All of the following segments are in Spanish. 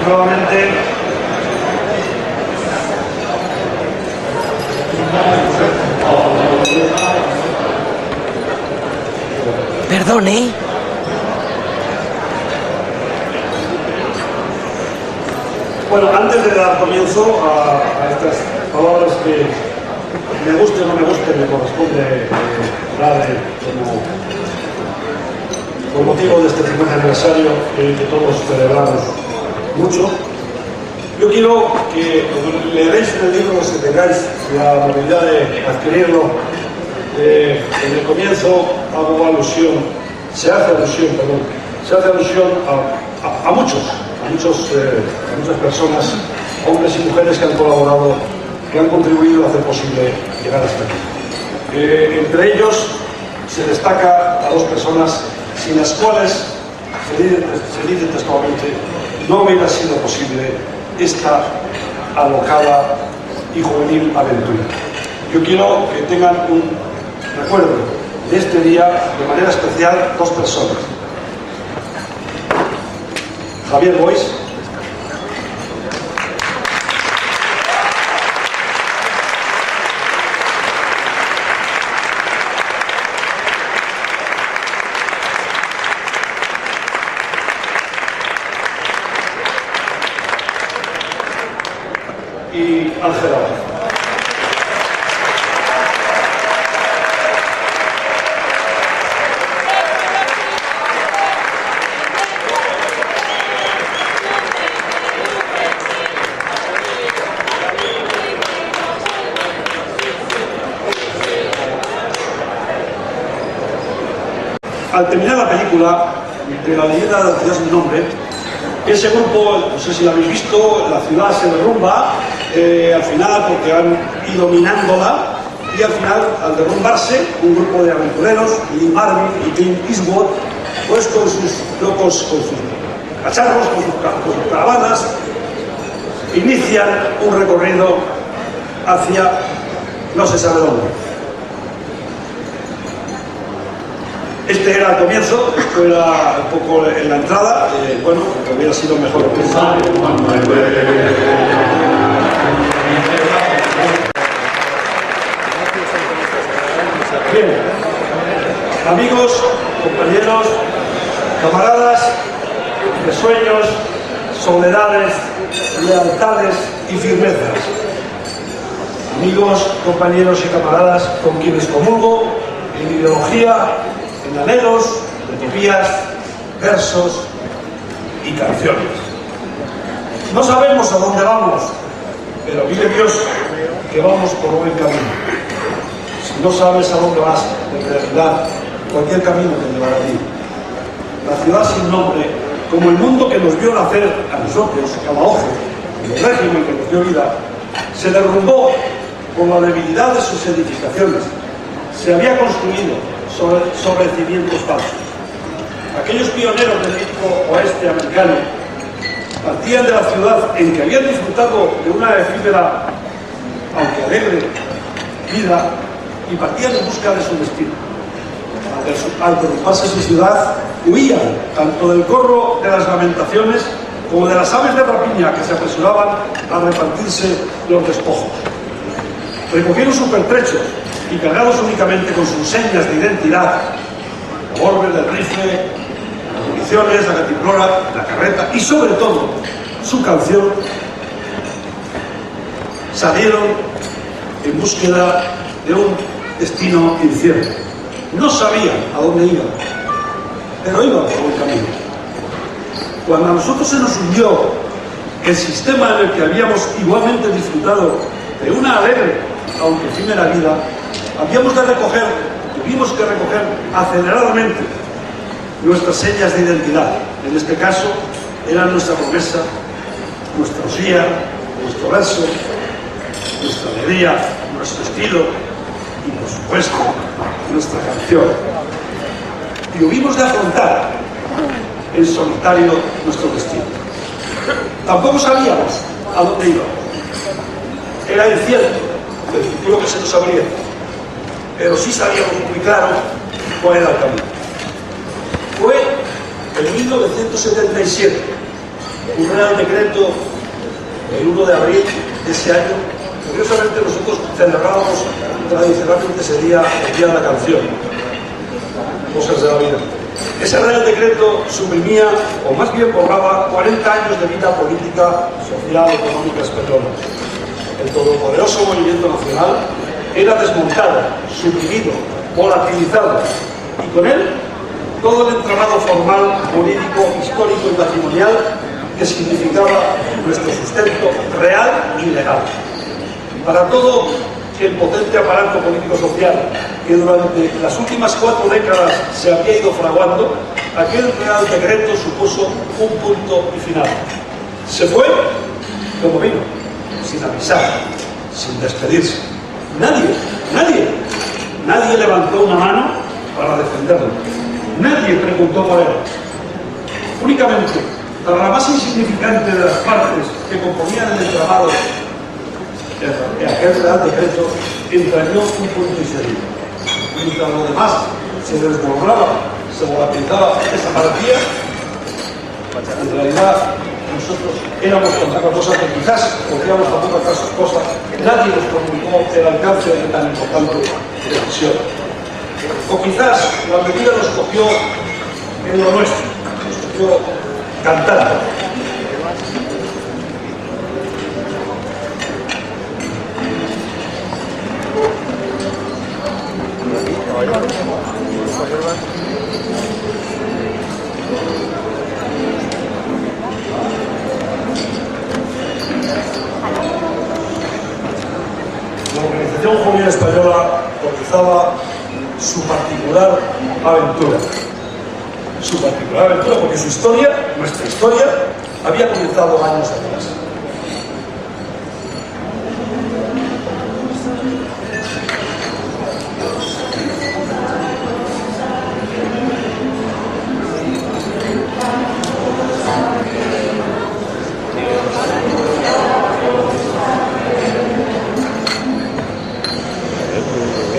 nuevamente. Perdone. Bueno, antes de dar comienzo a estas palabras que me guste o no me guste, me corresponde dar con motivo de este 50 aniversario que todos celebramos mucho. Yo quiero que leeréis en el libro, si tengáis la amabilidad de adquirirlo. En el comienzo hago alusión, se hace alusión a muchas personas, hombres y mujeres que han colaborado, que han contribuido a hacer posible llegar hasta aquí. Entre ellos se destaca a dos personas sin las cuales, se dice textualmente, no hubiera sido posible esta alocada y juvenil aventura. Yo quiero que tengan un recuerdo de este día, de manera especial, dos personas. Javier Boix, y Ángela. Al terminar la película de La leyenda de la ciudad sin nombre, ese grupo, no sé si lo habéis visto, la ciudad se derrumba al final porque han ido minándola, y al final, al derrumbarse, un grupo de aventureros, Lee Marvin y Clint Eastwood, pues con sus locos, con sus cacharros, con sus caravanas, inician un recorrido hacia no se sabe dónde. Este era el comienzo, esto era un poco en la entrada, bueno, que hubiera sido mejor. Bien, amigos, compañeros, camaradas de sueños, soledades, lealtades y firmezas. Amigos, compañeros y camaradas con quienes comulgo en ideología, en anhelos, utopías, versos y canciones. No sabemos a dónde vamos, pero vive Dios que vamos por buen camino. Si no sabes a dónde vas, en realidad, cualquier camino te llevará a ti. La ciudad sin nombre, como el mundo que nos vio nacer a nosotros, cada ojo, y el régimen que nos dio vida, se derrumbó por la debilidad de sus edificaciones. Se había construido sobre cimientos falsos. Aquellos pioneros del mítico oeste americano partían de la ciudad en que habían disfrutado de una efímera, aunque alegre, vida, y partían en busca de su destino. Al derrumbarse su ciudad, huían tanto del corro de las lamentaciones como de las aves de rapiña que se apresuraban a repartirse los despojos. Recogieron sus pertrechos y cargados únicamente con sus señas de identidad, el revólver, el rifle, las municiones, la cantimplora, la carreta y sobre todo su canción, salieron en búsqueda de un destino incierto. No sabían a dónde iban, pero iban por buen camino. Cuando a nosotros se nos hundió el sistema en el que habíamos igualmente disfrutado de una alegre, aunque efímera vida, tuvimos que recoger aceleradamente nuestras señas de identidad. En este caso, eran nuestra promesa, nuestra osía, nuestro verso, nuestra alegría, nuestro estilo y, por supuesto, nuestra canción. Y hubimos de afrontar en solitario nuestro destino. Tampoco sabíamos a dónde íbamos. Era incierto el futuro que se nos abría, pero sí sabíamos muy claro cuál era el camino. Fue en 1977, un real decreto el 1 de abril de ese año. Curiosamente nosotros celebrábamos tradicionalmente ese día, el Día de la Canción, cosas de la vida. Ese real decreto suprimía, o más bien borraba, 40 años de vida política, social, económica española. El todopoderoso movimiento nacional era desmontado, suprimido, volatilizado, y con él todo el entramado formal, jurídico, histórico y patrimonial que significaba nuestro sustento real y legal. Para todo el potente aparato político-social que durante las últimas 4 décadas se había ido fraguando, aquel real decreto supuso un punto y final. Se fue como vino, sin avisar, sin despedirse. Nadie levantó una mano para defenderlo. Nadie preguntó por él. Únicamente, para la más insignificante de las partes que componían el entramado de aquel real decreto, entrañó un punto y seguido. Mientras lo demás se desbordaba, se volatilizaba, desaparecía, en realidad nosotros éramos con otra cosa que quizás podríamos hacer otras cosas. Nadie nos comunicó el alcance de tan importante decisión. O quizás la medida nos cogió en lo nuestro, nos cogió cantando. La Organización Juvenil Española comenzaba su particular aventura. Su particular aventura porque su historia, nuestra historia, había comenzado años atrás.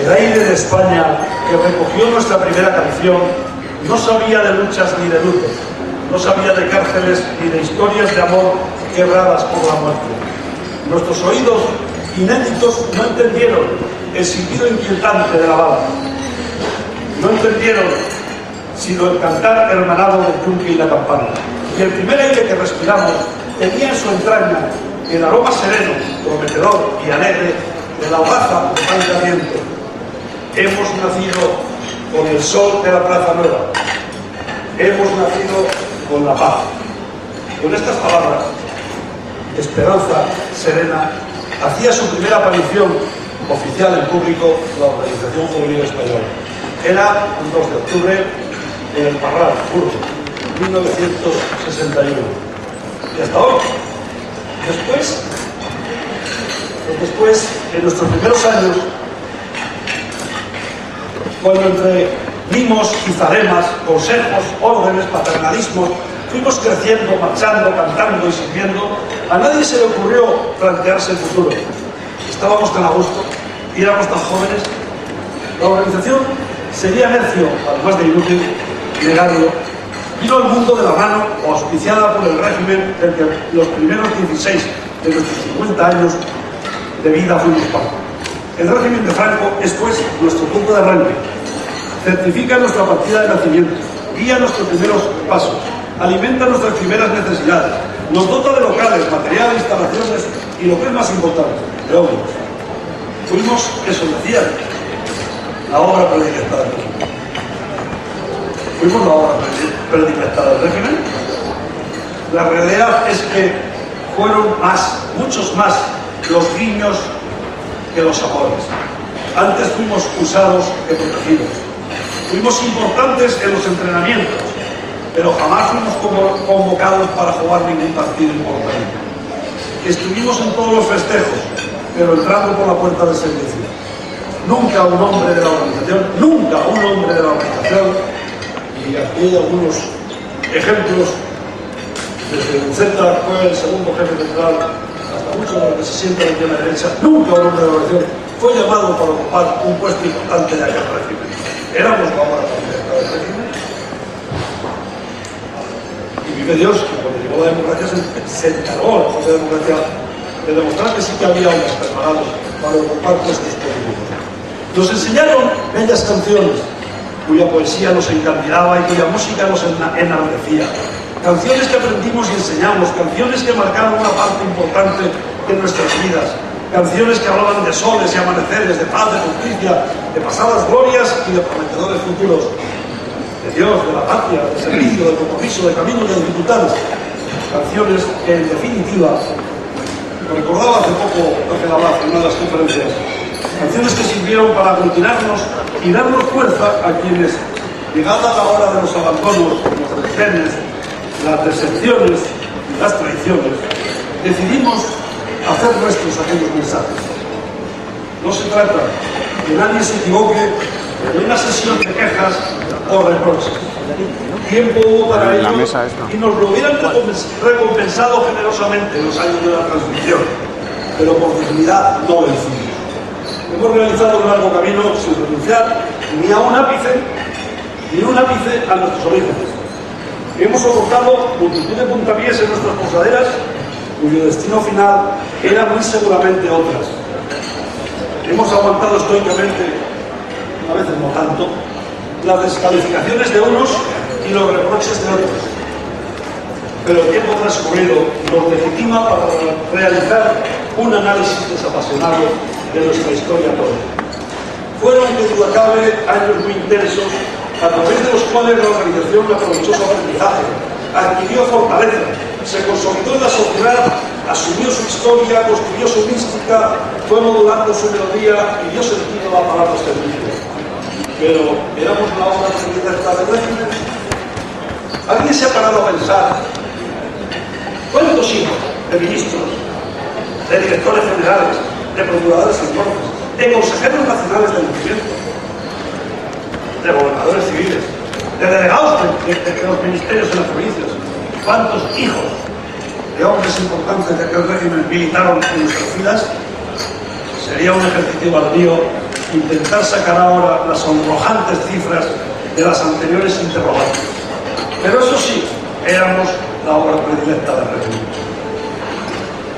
El aire de España que recogió nuestra primera canción no sabía de luchas ni de lutos, no sabía de cárceles ni de historias de amor quebradas por la muerte. Nuestros oídos inéditos no entendieron el silbido inquietante de la bala, no entendieron sino el cantar hermanado del yunque y la campana. Y el primer aire que respiramos tenía en su entraña el aroma sereno, prometedor y alegre de la hogaza de pan caliente. Hemos nacido con el sol de la Plaza Nueva. Hemos nacido con la paz. Con estas palabras, Esperanza Serena hacía su primera aparición oficial en público la Organización Juvenil Española. Era un 2 de octubre en el Parral, Burgos, 1961. Y hasta hoy. Después, en nuestros primeros años, cuando entre mimos y zaremas, consejos, órdenes, paternalismos, fuimos creciendo, marchando, cantando y sirviendo, a nadie se le ocurrió plantearse el futuro. Estábamos tan a gusto y éramos tan jóvenes. La organización sería necio, además de inútil, negarlo. Vino al mundo de la mano o auspiciada por el régimen del que los primeros 16 de nuestros 50 años de vida fuimos parte. El régimen de Franco es pues nuestro punto de arranque. Certifica nuestra partida de nacimiento, guía nuestros primeros pasos, alimenta nuestras primeras necesidades, nos dota de locales, materiales, instalaciones y, lo que es más importante, de obras. Fuimos, eso decían, la obra predilecta del régimen. Fuimos la obra predilecta del régimen. La realidad es que fueron muchos más los guiños que los amores. Antes fuimos usados que protegidos. Fuimos importantes en los entrenamientos, pero jamás fuimos convocados para jugar ningún partido importante. Estuvimos en todos los festejos, pero entrando por la puerta del servicio. Nunca un hombre de la organización, y aquí hay algunos ejemplos, desde Buceta, fue el segundo jefe central, hasta muchos de los que se sientan aquí a la derecha, nunca un hombre de la organización fue llamado para ocupar un puesto importante de aquel régimen. Éramos la obra predilecta del régimen y Felipe Dios, que cuando llegó la democracia se encargó a la democracia de demostrar que sí que había hombres preparados para ocupar puestos políticos. Nos enseñaron bellas canciones, cuya poesía nos encandilaba y cuya música nos enardecía. Canciones que aprendimos y enseñamos, canciones que marcaron una parte importante de nuestras vidas, canciones que hablaban de soles y amaneceres, de paz, de justicia, de pasadas glorias y de prometedores futuros, de Dios, de la patria, de servicio, de compromiso, de caminos, de dificultades. Canciones que, en definitiva, recordaba hace poco Ángel Abad en una de las conferencias, canciones que sirvieron para aglutinarnos y darnos fuerza a quienes, llegada la hora de los abandonos, los desdenes, las deserciones y las traiciones, decidimos hacer nuestros aquellos mensajes. No se trata de que nadie se equivoque en una sesión de quejas o reproches. Tiempo hubo para ello y nos lo hubieran recompensado generosamente en los años de la transición, pero por dignidad no vencimos. Hemos realizado un largo camino sin renunciar ni a un ápice a nuestros orígenes. Hemos soportado multitud de puntapiés en nuestras posaderas, cuyo destino final era muy seguramente otras. Hemos aguantado estoicamente, a veces no tanto, las descalificaciones de unos y los reproches de otros. Pero el tiempo transcurrido nos legitima para realizar un análisis desapasionado de nuestra historia toda. Fueron, que duda cabe, años muy intensos, a través de los cuales la organización aprovechó su aprendizaje, adquirió fortaleza, se consolidó en la sociedad, asumió su historia, construyó su mística, fue modulando su melodía y dio sentido a la palabra servicio. Pero éramos la obra de libertad del régimen. ¿Alguien se ha parado a pensar cuántos hijos de ministros, de directores generales, de procuradores en cortes, de consejeros nacionales del movimiento, de gobernadores civiles, de delegados de los ministerios en las provincias, cuántos hijos de hombres importantes de aquel régimen militaron en nuestras filas? Sería un ejercicio baldío intentar sacar ahora las sonrojantes cifras de las anteriores interrogantes. Pero eso sí, éramos la obra predilecta del régimen.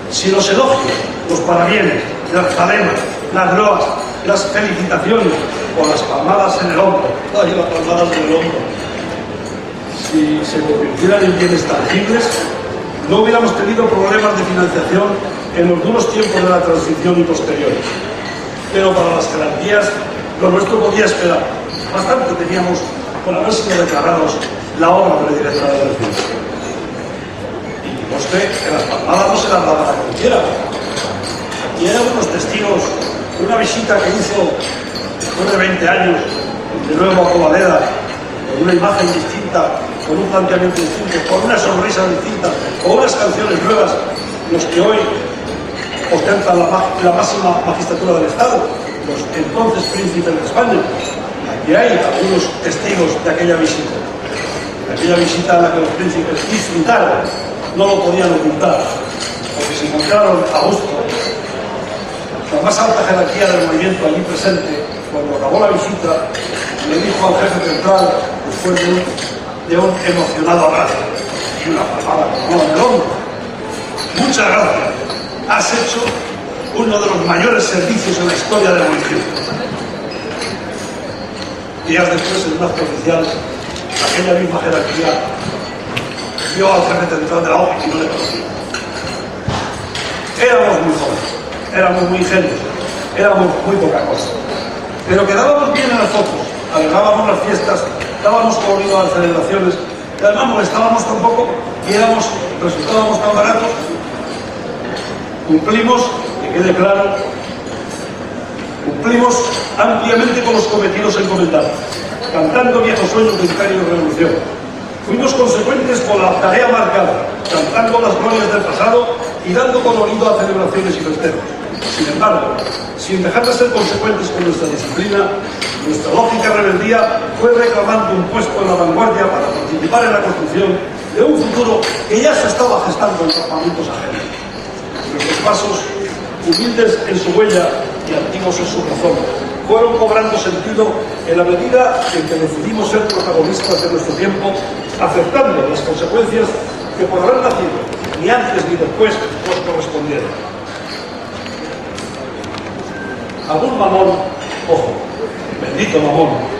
Si los elogios, los parabienes, las zalemas, las loas, las felicitaciones o las palmadas en el hombro, ay, las palmadas en el hombro, si se convirtieran en bienes tangibles, no hubiéramos tenido problemas de financiación en los duros tiempos de la transición y posteriores. Pero para las jerarquías, lo nuestro podía esperar. Bastante teníamos con haber sido declarados la obra predilecta del régimen. Y conste que las palmadas no se las daban a cualquiera. Y eran unos testigos de una visita que hizo después de 20 años de nuevo a Covaleda, con una imagen distinta, con un planteamiento distinto, con una sonrisa distinta, con unas canciones nuevas, los que hoy ostentan la máxima magistratura del Estado, los entonces príncipes de España. Aquí hay algunos testigos de aquella visita a la que los príncipes disfrutaron, no lo podían ocultar, porque se encontraron a gusto. La más alta jerarquía del movimiento allí presente, cuando acabó la visita, le dijo al jefe central, después de un emocionado abrazo y una palmada con el hombro: muchas gracias, has hecho uno de los mayores servicios en la historia del movimiento. Días después, en un acto oficial, aquella misma jerarquía vio al jefe central de la OPI y no le conocía. Éramos muy jóvenes, éramos muy ingenuos, éramos muy poca cosa, pero quedábamos bien en las fotos, alegrábamos las fiestas, dábamos colorido a las celebraciones, y además molestábamos tampoco y resultábamos tan baratos. Cumplimos, que quede claro, cumplimos ampliamente con los cometidos encomendados, cantando viejos sueños de imperio y revolución. Fuimos consecuentes con la tarea marcada, cantando las glorias del pasado y dando colorido a celebraciones y festejos. Sin embargo, sin dejar de ser consecuentes con nuestra disciplina, nuestra lógica rebeldía fue reclamando un puesto en la vanguardia para participar en la construcción de un futuro que ya se estaba gestando en campamentos ajenos. Nuestros pasos, humildes en su huella y antiguos en su razón, fueron cobrando sentido en la medida en que decidimos ser protagonistas de nuestro tiempo, aceptando las consecuencias que por haber nacido, ni antes ni después, os correspondieron. Algún mamón, ojo, bendito mamón,